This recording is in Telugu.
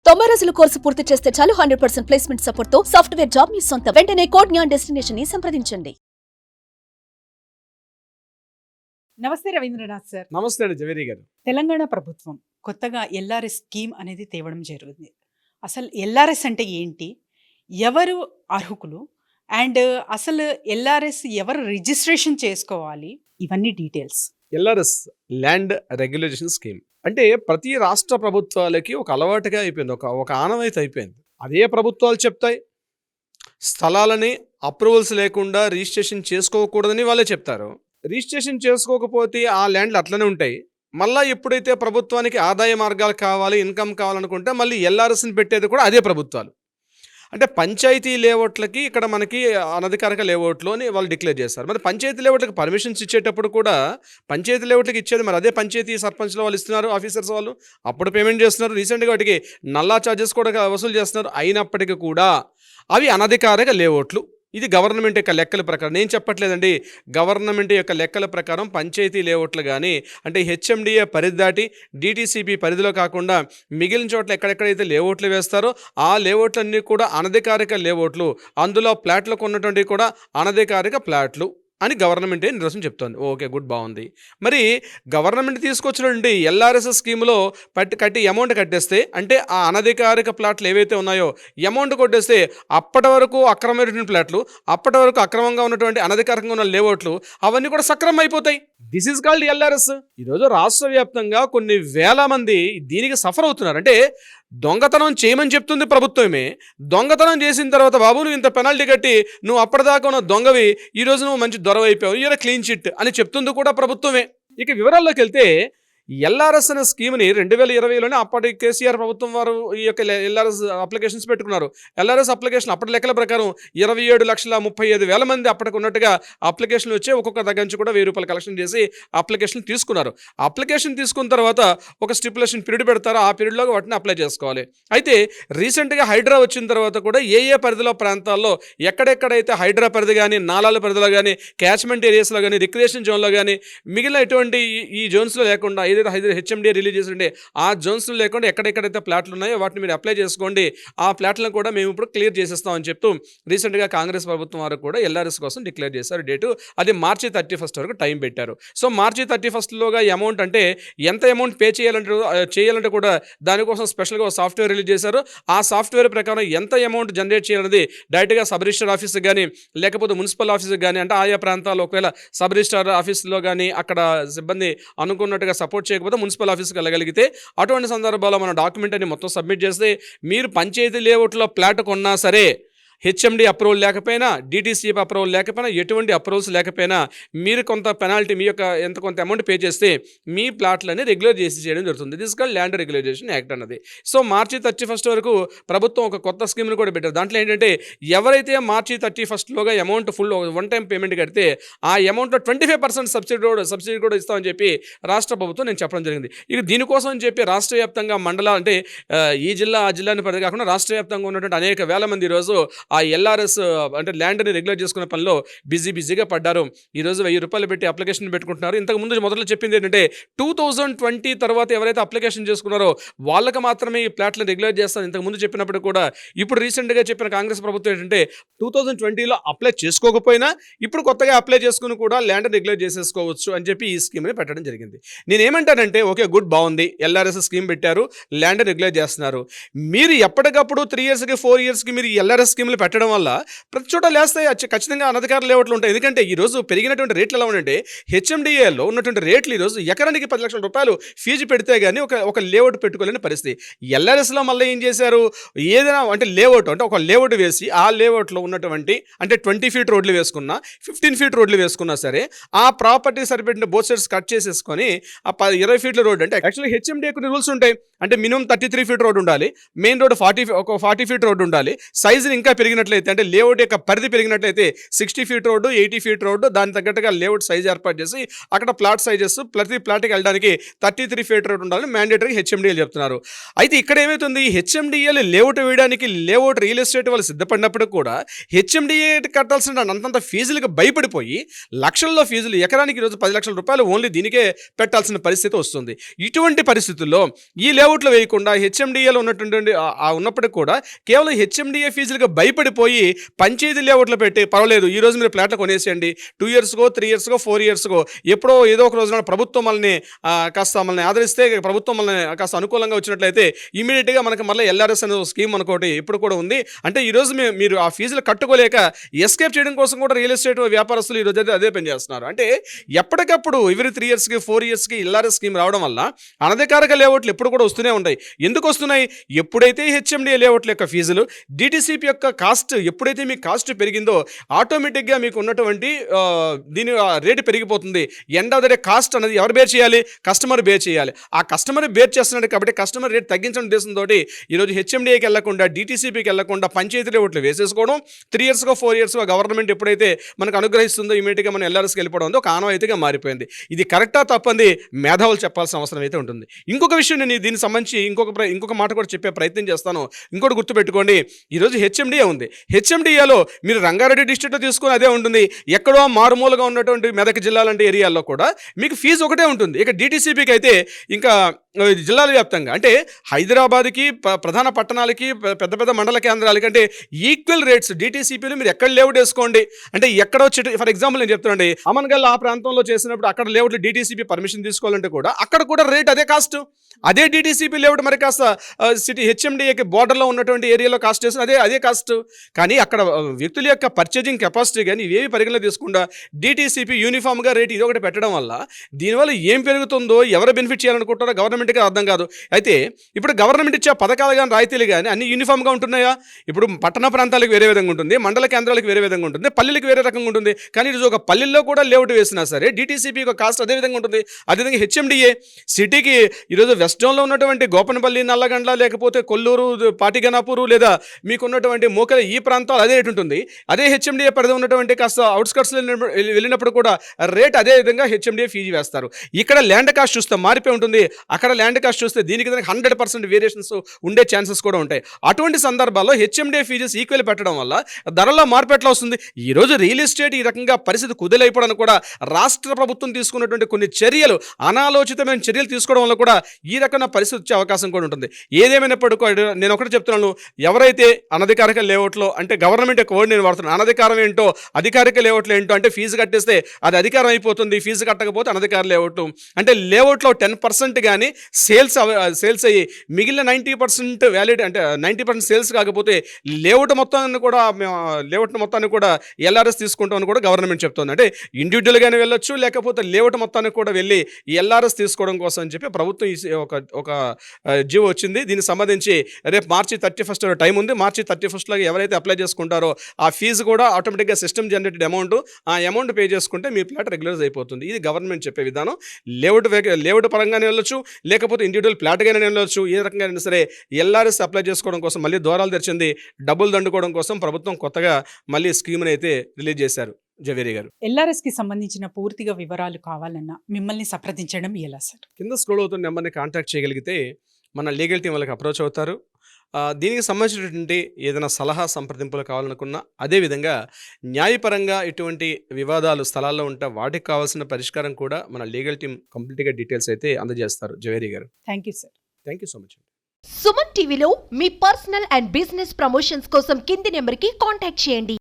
90 రోజుల కోర్సు పూర్తి చేస్తే చాలు 100% ప్లేస్మెంట్ సపోర్ట్ తో సాఫ్ట్వేర్ జాబ్ మీ సొంతం. వెంటనే కోడ్ జ్ఞాన్ డెస్టినేషన్ ని సంప్రదించండి. నమస్తే రవీంద్రనాథ్ సార్. నమస్తే అండి జవేరి గారు. తెలంగాణ ప్రభుత్వం కొత్తగా ఎల్ఆర్ఎస్ స్కీమ్ అనేది తేవడం జరుగుతుంది. అసలు ఎల్ఆర్ఎస్ అంటే ఏంటి, ఎవరు అర్హులు, అండ్ అసలు ఎల్ఆర్ఎస్ ఎవరు రిజిస్ట్రేషన్ చేసుకోవాలి, ఇవన్నీ details. LRS land regulation scheme అంటే ప్రతి రాష్ట్ర ప్రభుత్వాలకి ఒక అలవాటుగా అయిపోయింది, ఒక ఆనవాయితీ అయిపోయింది. అదే ప్రభుత్వాలు చెప్తాయి స్థలాలని అప్రూవల్స్ లేకుండా రిజిస్ట్రేషన్ చేసుకోకూడదని వాళ్ళే చెప్తారు. రిజిస్ట్రేషన్ చేసుకోకపోతే ఆ ల్యాండ్లు అట్లనే ఉంటాయి. మళ్ళీ ఎప్పుడైతే ప్రభుత్వానికి ఆదాయ మార్గాలు కావాలి, ఇన్కమ్ కావాలనుకుంటే మళ్ళీ ఎల్ఆర్ఎస్ని పెట్టేది కూడా అదే ప్రభుత్వాలు. అంటే పంచాయతీ లేఅవుట్లకి ఇక్కడ మనకి అనధికారిక లేఅవుట్లు అని వాళ్ళు డిక్లేర్ చేస్తారు. మరి పంచాయతీ లేఅవుట్లకి పర్మిషన్స్ ఇచ్చేటప్పుడు కూడా పంచాయతీ లేఅవుట్లకి ఇచ్చేది మరి అదే పంచాయతీ సర్పంచ్లో వాళ్ళు ఇస్తున్నారు, ఆఫీసర్స్ వాళ్ళు అప్పుడు పేమెంట్ చేస్తున్నారు. రీసెంట్గా వాటికి నల్లా ఛార్జెస్ కూడా వసూలు చేస్తున్నారు. అయినప్పటికీ కూడా అవి అనధికారిక లేఅవుట్లు. ఇది గవర్నమెంట్ యొక్క లెక్కల ప్రకారం, నేను చెప్పట్లేదండి, గవర్నమెంట్ యొక్క లెక్కల ప్రకారం పంచాయతీ లేఅవుట్లు కానీ అంటే హెచ్ఎండిఏ పరిధి దాటి డిటిసిపి పరిధిలో కాకుండా మిగిలిన చోట్ల ఎక్కడెక్కడైతే లేఅవుట్లు వేస్తారో ఆ లేఅవుట్లన్నీ కూడా అనధికారిక లేఅవుట్లు, అందులో ప్లాట్లకు ఉన్నటువంటివి కూడా అనధికారిక ప్లాట్లు అని గవర్నమెంటే నిర్వచనం చెప్తోంది. ఓకే, గుడ్, బాగుంది. మరి గవర్నమెంట్ తీసుకొచ్చినటువంటి ఎల్ఆర్ఎస్ స్కీమ్లో కట్టి అమౌంట్ కట్టేస్తే, అంటే ఆ అనధికారిక ప్లాట్లు ఏవైతే ఉన్నాయో అమౌంట్ కొట్టేస్తే అప్పటి వరకు అక్రమమైనటువంటి ప్లాట్లు, అప్పటి వరకు అక్రమంగా ఉన్నటువంటి అనధికారికంగా ఉన్న లేఅవుట్లు అవన్నీ కూడా సక్రమం అయిపోతాయి. This is called LRS. ఈరోజు రాష్ట్ర వ్యాప్తంగా కొన్ని వేల మంది దీనికి సఫర్ అవుతున్నారు. అంటే దొంగతనం చేయమని చెప్తుంది ప్రభుత్వమే, దొంగతనం చేసిన తర్వాత బాబు నువ్వు ఇంత పెనాల్టీ కట్టి నువ్వు అప్పటిదాకా ఉన్న దొంగవి ఈరోజు నువ్వు మంచి దొరవైపోయావు, ఈరోజు క్లీన్ చిట్ అని చెప్తుంది కూడా ప్రభుత్వమే. ఇక వివరాల్లోకి వెళ్తే ఎల్ఆర్ఎస్ అనే స్కీమ్ని 2020లోనే అప్పటి కేసీఆర్ ప్రభుత్వం వారు ఈ యొక్క ఎల్ఆర్ఎస్ అప్లికేషన్స్ పెట్టుకున్నారు. ఎల్ఆర్ఎస్ అప్లికేషన్ అప్పటి లెక్కల ప్రకారం 27,35,000 మంది అప్పటికి ఉన్నట్టుగా అప్లికేషన్లు వచ్చి ఒక్కొక్క దగ్గర నుంచి కూడా 1000 రూపాయలు కలెక్షన్ చేసి అప్లికేషన్ తీసుకున్నారు. అప్లికేషన్ తీసుకున్న తర్వాత ఒక స్టిపులేషన్ పీరియడ్ పెడతారు, ఆ పీరియడ్లో వాటిని అప్లై చేసుకోవాలి. అయితే రీసెంట్గా హైడ్రా వచ్చిన తర్వాత కూడా ఏ పరిధిలో ప్రాంతాల్లో ఎక్కడెక్కడైతే హైడ్రా పరిధి కానీ, నాలాల పరిధిలో కానీ, క్యాచ్మెంట్ ఏరియాస్లో కానీ, రిక్రియేషన్ జోన్లో కానీ, మిగిలిన ఎటువంటి ఈ జోన్స్లో లేకుండా ఏదైతే హెచ్ఎండిఏ రిలీజ్ చేస్తుంటే ఆ జోన్స్లో లేకుండా ఎక్కడెక్కడైతే ప్లాట్లు ఉన్నాయో వాటిని మీరు అప్లై చేసుకోండి, ఆ ప్లాట్లను కూడా మేము ఇప్పుడు క్లియర్ చేసేస్తామని చెప్తూ రీసెంట్గా కాంగ్రెస్ ప్రభుత్వం వారు కూడా ఎల్ఆర్ఎస్ కోసం డిక్లేర్ చేశారు డేటు. అది మార్చి 31 వరకు టైం పెట్టారు. సో మార్చి 31లోగా అమౌంట్ అంటే ఎంత అమౌంట్ పే చేయాలంటే కూడా దానికోసం స్పెషల్గా సాఫ్ట్వేర్ రిలీజ్ చేశారు. ఆ సాఫ్ట్వేర్ ప్రకారం ఎంత అమౌంట్ జనరేట్ చేయాలనేది డైరెక్ట్గా సబ్ రిజిస్టర్ ఆఫీస్కి కానీ లేకపోతే మున్సిపల్ ఆఫీస్కి కానీ, అంటే ఆయా ప్రాంతాల్లో ఒకవేళ సబ్ రిజిస్టర్ ఆఫీస్లో కానీ అక్కడ సిబ్బంది అనుకున్నట్టుగా సపోర్ట్ చేయకపోతే మున్సిపల్ ఆఫీస్కి వెళ్ళగలిగితే అటువంటి సందర్భాల్లో మన డాక్యుమెంట్ అని మొత్తం సబ్మిట్ చేస్తే మీరు పంచాయతీ లేఅవుట్లో ప్లాట్ కొన్నా సరే, హెచ్ఎండి అప్రూవల్ లేకపోయినా, డిటిసిపి అప్రూవల్ లేకపోయినా, ఎటువంటి అప్రూవల్స్ లేకపోయినా మీరు కొంత పెనాల్టీ మీ యొక్క కొంత అమౌంట్ పే చేస్తే మీ ప్లాట్లని రెగ్యులర్ చేసి చేయడం జరుగుతుంది. This called land regularisation act అన్నది. సో మార్చి 31 వరకు ప్రభుత్వం ఒక కొత్త స్కీమ్ని కూడా పెట్టారు. దాంట్లో ఏంటంటే ఎవరైతే మార్చి 31లోగా amount full one time payment కడితే ఆ అమౌంట్లో 25% సబ్సిడీ కూడా ఇస్తామని చెప్పి రాష్ట్ర ప్రభుత్వం నేను చెప్పడం జరిగింది. ఇక దీనికోసం అని చెప్పి రాష్ట్ర వ్యాప్తంగా మండలాలు అంటే ఈ జిల్లా ఆ జిల్లాని పరిధి కాకుండా రాష్ట్ర వ్యాప్తంగా ఉన్నటువంటి అనేక వేల మంది ఈరోజు ఆ ఎల్ఆర్ఎస్ అంటే ల్యాండ్ని రెగ్యులేట్ చేసుకునే పనిలో బిజీగా పడ్డారు. ఈరోజు 1000 రూపాయలు పెట్టి అప్లికేషన్ పెట్టుకుంటున్నారు. ఇంతకు ముందు మొదట్లో చెప్పింది ఏంటంటే 2020 తర్వాత ఎవరైతే అప్లికేషన్ చేసుకున్నారో వాళ్ళకి మాత్రమే ఈ ప్లాట్లను రెగ్యులేట్ చేస్తారు ఇంతకు ముందు చెప్పినప్పుడు కూడా. ఇప్పుడు రీసెంట్గా చెప్పిన కాంగ్రెస్ ప్రభుత్వం ఏంటంటే 2020లో అప్లై చేసుకోకపోయినా ఇప్పుడు కొత్తగా అప్లై చేసుకుని కూడా ల్యాండ్ రెగ్యులేట్ చేసేసుకోవచ్చు అని చెప్పి ఈ స్కీమ్ని పెట్టడం జరిగింది. నేనేమంటానంటే ఓకే, గుడ్, బాగుంది, ఎల్ఆర్ఎస్ స్కీమ్ పెట్టారు, ల్యాండ్ రెగ్యులేట్ చేస్తున్నారు. మీరు ఎప్పటికప్పుడు 3 ఇయర్స్కి 4 ఇయర్స్కి మీరు ఎల్ఆర్ఎస్ స్కీమ్లు పెట్టడం వల్ల ప్రతి చోట లేస్తాయి, ఖచ్చితంగా అనధికార లేఅవుట్లు ఉంటాయి. ఎందుకంటే ఈరోజు పెరిగినటువంటి రేట్లు ఎలా ఉన్నాయంటే హెచ్ఎండిఏలో ఉన్నటువంటి రేట్లు ఈరోజు ఎకరానికి 10 లక్షల రూపాయలు ఫీజు పెడితే కానీ ఒక లేఅవుట్ పెట్టుకోలేని పరిస్థితి. ఎల్ఆర్ఎస్లో మళ్ళీ ఏం చేశారు, ఏదైనా అంటే లేఅవుట్ అంటే ఒక లేఅవుట్ వేసి ఆ లేఅవుట్లో ఉన్నటువంటి అంటే 20 ఫీట్ రోడ్లు వేసుకున్నా 15 ఫీట్ రోడ్లు వేసుకున్నా సరే ఆ ప్రాపర్టీ సరిపెట్టిన బోత్ సైడ్స్ కట్ చేసేసుకొని ఆ 20 ఫీట్ల రోడ్ అంటే యాక్చువల్లీ హెచ్ఎండిఏ కొన్ని రూల్స్ ఉంటాయి. అంటే మినిమం 33 ఫీట్ రోడ్ ఉండాలి, మెయిన్ రోడ్ 40 ఫీట్ రోడ్ ఉండాలి, సైజుని ఇంకా పెరిగినట్లయితే, అంటే లేఅవుట్ యొక్క పరిధి పెరిగినట్లయితే 60 ఫీట్ రోడ్డు, 80 ఫీట్ రోడ్డు, దాని తగ్గట్టుగా లేఅవుట్ సైజ్ ఏర్పాటు చేసి అక్కడ ప్లాట్ సైజెస్ ప్రతి ప్లాట్కి వెళ్ళడానికి 33 ఫీట్ రోడ్ ఉండాలని మ్యాండేటరీ హెచ్ఎండిఎల్ చెప్తున్నారు. అయితే ఇక్కడ ఏమవుతుంది, హెచ్ఎండిఎల్ లేఅవుట్ వేయడానికి లేఅవుట్ రియల్ ఎస్టేట్ వాళ్ళు సిద్ధపడినప్పుడు కూడా హెచ్ఎండిఏ కట్టాల్సిన అంతంత ఫీజులకు భయపడిపోయి లక్షల్లో ఫీజులు, ఎకరానికి ఈరోజు 10 లక్షల రూపాయలు ఓన్లీ దీనికే పెట్టాల్సిన పరిస్థితి వస్తుంది. ఇటువంటి పరిస్థితుల్లో ఈ లేఅవుట్లు వేయకుండా హెచ్ఎండిఏలో ఉన్నప్పటికి కూడా కేవలం హెచ్ఎండిఏ ఫీజులకు భయపడిపోయి పంచాయతీ లేఅవుట్లు పెట్టి పర్వాలేదు ఈరోజు మీరు ప్లాట్లు కొనేసేయండి, 2 ఇయర్స్కో 3 ఇయర్స్కో 4 ఇయర్స్కో ఎప్పుడో ఏదో ఒక రోజున ప్రభుత్వం మనల్ని కాస్త మనల్ని ఆదరిస్తే, ప్రభుత్వం మనల్ని కాస్త అనుకూలంగా వచ్చినట్లయితే ఇమీడియట్గా మనకి మళ్ళీ ఎల్ఆర్ఎస్ అనే స్కీమ్ అనుకోటి ఇప్పుడు కూడా ఉంది. అంటే ఈరోజు మీరు ఆ ఫీజులు కట్టుకోలేక ఎస్కేప్ చేయడం కోసం కూడా రియల్ ఎస్టేట్ వ్యాపారస్తులు ఈరోజు అదే పని చేస్తున్నారు. అంటే ఎప్పటికప్పుడు ఎవ్రీ 3 ఇయర్స్కి 4 ఇయర్స్కి ఎల్ఆర్ఎస్ స్కీమ్ రావడం వల్ల అనధికారిక లేఅవుట్లు ఎప్పుడు కూడా వస్తూనే ఉంటాయి. ఎందుకు వస్తున్నాయి, ఎప్పుడైతే హెచ్ఎండిఏ లేఅవుట్ల యొక్క ఫీజులు, డిటిసిపి యొక్క కాస్ట్ ఎప్పుడైతే మీ కాస్ట్ పెరిగిందో ఆటోమేటిక్గా మీకు ఉన్నటువంటి దీని రేటు పెరిగిపోతుంది. End of the day cost అనేది ఎవరు బేర్ చేయాలి, కస్టమర్ బేర్ చేయాలి. ఆ కస్టమర్ బేర్ చేస్తున్నాడు కాబట్టి కస్టమర్ రేట్ తగ్గించడం ఉద్దేశంతో ఈరోజు హెచ్ఎండిఏకి వెళ్లకుండా డిటిసిపికి వెళ్లకుండా పంచాయతీ లేఅవుట్లు వేసేసుకోవడం, 3 ఇయర్స్కో 4 ఇయర్స్కో గవర్నమెంట్ ఎప్పుడైతే మనకు అనుగ్రహిస్తుందో ఇమీడియట్గా మనం ఎల్ఆర్ఎస్కి వెళ్ళిపోవడం ఒక ఆనవాయితీగా మారిపోయింది. ఇది కరెక్టా తప్పంది మేధావులు చెప్పాల్సిన అవసరం అయితే ఉంటుంది. ఇంకొక విషయం నేను దీనికి సంబంధించి ఇంకొక మాట కూడా చెప్పే ప్రయత్నం చేస్తాను. ఇంకోటి గుర్తుపెట్టుకోండి, ఈరోజు హెచ్ఎండిఏ ఉంది. హెచ్ఎండిఏలో మీరు రంగారెడ్డి డిస్ట్రిక్ట్లో తీసుకొని అదే ఉంటుంది, ఎక్కడో మారుమూలగా ఉన్నటువంటి మెదక్ జిల్లా లాంటి ఏరియాల్లో కూడా మీకు ఫీజు ఒకటే ఉంటుంది. ఇక డిటిసిపికి అయితే ఇంకా జిల్లాల వ్యాప్తంగా అంటే హైదరాబాద్కి ప్రధాన పట్టణాలకి పెద్ద పెద్ద మండల కేంద్రాలకి అంటే ఈక్వల్ రేట్స్ డిటిసిపిలు మీరు ఎక్కడ లేఅవుట్ వేసుకోండి. అంటే ఎక్కడో ఫర్ ఎగ్జాంపుల్ నేను చెప్తానండి, అమన్గల్ ఆ ప్రాంతంలో చేసినప్పుడు అక్కడ లేఅవుట్లు డిటిసిపి పర్మిషన్ తీసుకోవాలంటే కూడా అక్కడ కూడా రేట్ అదే కాస్ట్, అదే డిటిసిపి లేఅవుట్ మరి కాస్త సిటీ హెచ్ఎండిఏకి బోర్డర్లో ఉన్నటువంటి ఏరియాలో కాస్ట్ చేసిన అదే కాస్ట్. కానీ అక్కడ వ్యక్తుల యొక్క పర్చేజింగ్ కెపాసిటీ కానీ ఇవేవి పరిగణలో తీసుకుండా డిటిసిపి యూనిఫామ్గా రేట్ ఇది ఒకటి పెట్టడం వల్ల దీనివల్ల ఏం పెరుగుతుందో ఎవరు బెనిఫిట్ చేయాలనుకుంటారో గవర్నమెంట్కి అర్థం కాదు. అయితే ఇప్పుడు గవర్నమెంట్ ఇచ్చే పథకాలు కానీ రాయితీలు కానీ అన్ని యూనిఫామ్గా ఉంటున్నాయా? ఇప్పుడు పట్టణ ప్రాంతాలకు వేరే విధంగా ఉంటుంది, మండల కేంద్రాలకు వేరే విధంగా ఉంటుంది, పల్లెలకు వేరే రకంగా ఉంటుంది. కానీ ఈరోజు ఒక పల్లెల్లో కూడా లేఅవుట్ వేసినా సరే డిటిసిపి ఒక కాస్ట్ అదే విధంగా ఉంటుంది. అదేవిధంగా హెచ్ఎండిఏ సిటీకి ఈరోజు వెస్ట్ జోన్లో ఉన్నటువంటి గోపనపల్లి, నల్లగండ్ల, లేకపోతే కొల్లూరు, పాటిగనాపూరు లేదా మీకున్నటువంటి మోకల ఈ ప్రాంతాలు అదే రేటు ఉంటుంది. అదే హెచ్ఎండిఏ పరిధి ఉన్నటువంటి కాస్త అవుట్స్కట్స్ వెళ్ళినప్పుడు కూడా రేట్ అదే విధంగా హెచ్ఎండిఏ ఫీజు వేస్తారు. ఇక్కడ ల్యాండ్ కాస్ట్ చూస్తే మారిపోయి ఉంటుంది, అక్కడ ల్యాండ్ కాస్ట్ చూస్తే దీనికి 100% వేరియేషన్స్ ఉండే ఛాన్సెస్ కూడా ఉంటాయి. అటువంటి సందర్భాల్లో హెచ్ఎండిఏ ఫీజెస్ ఈక్వల్ పెట్టడం వల్ల ధరల్లో మార్పు ఎట్లా వస్తుంది? ఈరోజు రియల్ ఎస్టేట్ ఈ రకంగా పరిస్థితి కుదిలైపోవడానికి కూడా రాష్ట్ర ప్రభుత్వం తీసుకున్నటువంటి కొన్ని చర్యలు, అనాలోచితమైన చర్యలు తీసుకోవడం వల్ల కూడా ఈ రకమైన పరిస్థితి వచ్చే అవకాశం కూడా ఉంటుంది. ఏదేమైనప్పటికీ నేను ఒకటి చెప్తున్నాను, ఎవరైతే అనధికారిక లేఅవుట్లో అంటే గవర్నమెంట్ యొక్క వర్డ్ నేను వాడుతున్నాను, అనధికారం ఏంటో అధికారిక లేఅవుట్లు ఏంటో అంటే ఫీజు కట్టేస్తే అది అధికారం అయిపోతుంది, ఫీజు కట్టకపోతే అనధికార లేఅవుట్ అంటే లేఅవుట్లో 10% కానీ సేల్స్ అయ్యి మిగిలిన 90% వ్యాలిడ్ అంటే 90% సేల్స్ కాకపోతే లేఅవుట్ మొత్తాన్ని కూడా ఎల్ఆర్ఎస్ తీసుకుంటామని కూడా గవర్నమెంట్ చెప్తుంది. అంటే ఇండివిజువల్గానే వెళ్ళొచ్చు, లేకపోతే లేఅవుట్ మొత్తానికి కూడా వెళ్ళి ఎల్ఆర్ఎస్ తీసుకోవడం కోసం అని చెప్పి ప్రభుత్వం ఒక జీవో వచ్చింది. దీనికి సంబంధించి రేపు మార్చి 31 టైం ఉంది. మార్చి 31 ఎవరైతే అప్లై చేసుకుంటారో ఆ ఫీజు కూడా ఆటోమేటిక్గా సిస్టమ్ జనరేటెడ్ అమౌంట్, ఆ అమౌంట్ పే చేసుకుంటే మీ ప్లాట్ రెగ్యులరైజ్ అయిపోతుంది. ఇది గవర్నమెంట్ చెప్పే విధానం. లేఅవుట్ పరంగానే వెళ్ళొచ్చు, లేకపోతే ఇండివిజువల్ ప్లాట్గానే వెళ్ళొచ్చు. ఏ రకంగా అయినా సరే ఎల్ఆర్ఎస్ అప్లై చేసుకోవడం కోసం మళ్ళీ దూరాలు తెరిచింది. డబ్బులు దండుకోవడం కోసం ప్రభుత్వం కొత్తగా మళ్ళీ స్కీమ్ని అయితే రిలీజ్ చేశారు. జవేరి గారు, ఎల్ఆర్ఎస్కి సంబంధించిన పూర్తిగా వివరాలు కావాలన్నా మిమ్మల్ని సంప్రదించడం ఎలా సార్? కింద స్క్రోల్ అవుతున్న నెంబర్ని కాంటాక్ట్ చేయగలిగితే మన లీగల్ టీం వాళ్ళకి అప్రోచ్ అవుతారు. దీనికి సంబంధించినటువంటి ఏదైనా సలహా సంప్రదింపులు కావాలనుకున్నా, అదేవిధంగా న్యాయపరంగా ఎటువంటి వివాదాలు స్థలాల్లో ఉంటే వాటికి కావాల్సిన పరిష్కారం కూడా మన లీగల్ టీం కంప్లీట్గా డీటెయిల్స్ అయితే అందజేస్తారు. జవేరి గారు, thank you sir. Thank you so much. Suman టీవీలో మీ పర్సనల్ అండ్ బిజినెస్ ప్రమోషన్స్ కోసం కింది నెంబర్కి కాంటాక్ట్ చేయండి.